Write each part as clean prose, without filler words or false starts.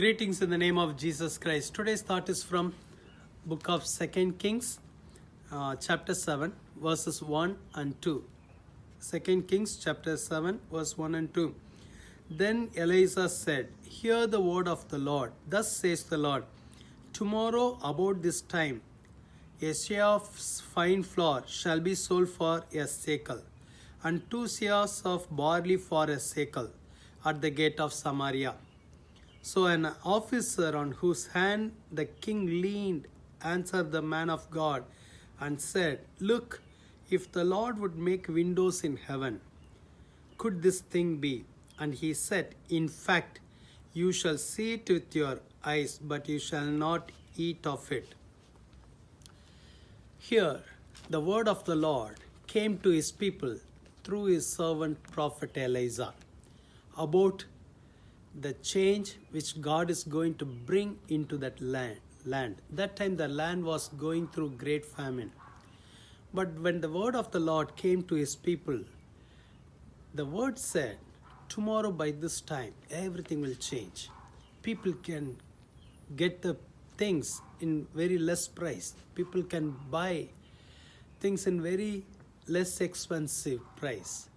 Greetings in the name of Jesus Christ. Today's thought is from book of 2 Kings, chapter 7, verses 1 and 2. 2 Kings chapter 7, verse 1 and 2. Then Elisha said, "Hear the word of the Lord. Thus says the Lord, tomorrow about this time, a seah of fine flour shall be sold for a shekel, and 2 seahs of barley for a shekel at the gate of Samaria." So an officer on whose hand the king leaned answered the man of God and said, "Look, if the Lord would make windows in heaven, could this thing be?" And he said, "In fact, you shall see it with your eyes, but you shall not eat of it." Here, the word of the Lord came to his people through his servant prophet Elisha about the change which God is going to bring into that land. That time the land was going through great famine. But when the word of the Lord came to his people, the word said, tomorrow by this time, everything will change. People can get the things in very less price. People can buy things in very less expensive price.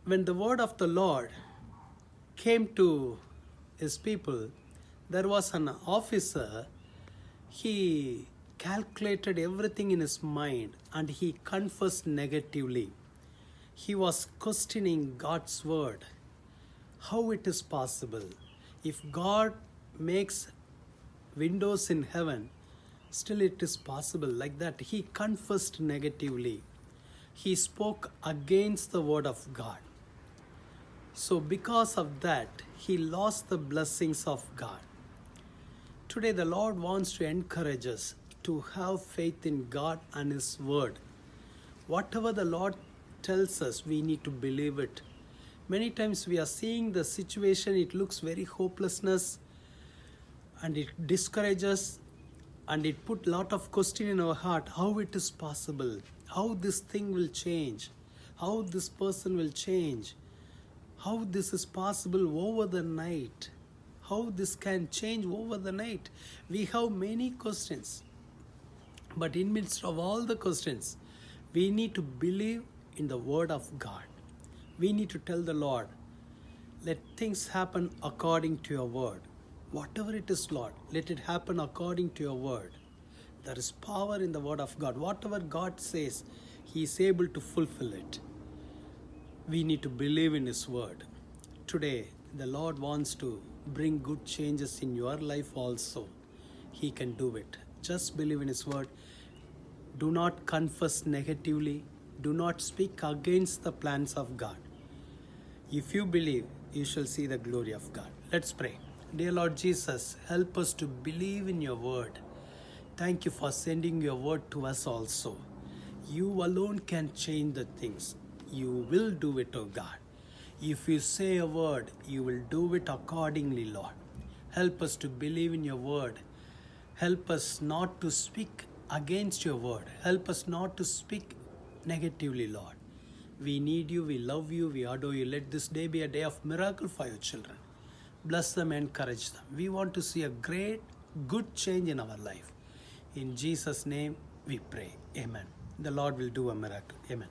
When the word of the Lord came to his people, there was an officer. He calculated everything in his mind and he confessed negatively. He was questioning God's word. How it is possible? If God makes windows in heaven, still it is possible like that. He confessed negatively. He spoke against the word of God. So because of that, he lost the blessings of God. Today the Lord wants to encourage us to have faith in God and His word. Whatever the Lord tells us, we need to believe it. Many times we are seeing the situation, it looks very hopelessness and it discourages and it put a lot of question in our heart. How it is possible? How this thing will change? How this person will change? How this is possible over the night? How this can change over the night? We have many questions. But in midst of all the questions, we need to believe in the word of God. We need to tell the Lord, let things happen according to your word. Whatever it is, Lord, let it happen according to your word. There is power in the word of God. Whatever God says, He is able to fulfill it. We need to believe in His word. Today, the Lord wants to bring good changes in your life also. He can do it. Just believe in His word. Do not confess negatively. Do not speak against the plans of God. If you believe, you shall see the glory of God. Let's pray. Dear Lord Jesus, help us to believe in your word. Thank you for sending your word to us also. You alone can change the things. You will do it, O God. If you say a word, you will do it accordingly, Lord. Help us to believe in your word. Help us not to speak against your word. Help us not to speak negatively, Lord. We need you, we love you, we adore you. Let this day be a day of miracle for your children. Bless them, encourage them. We want to see a great, good change in our life. In Jesus' name we pray. Amen. The Lord will do a miracle. Amen.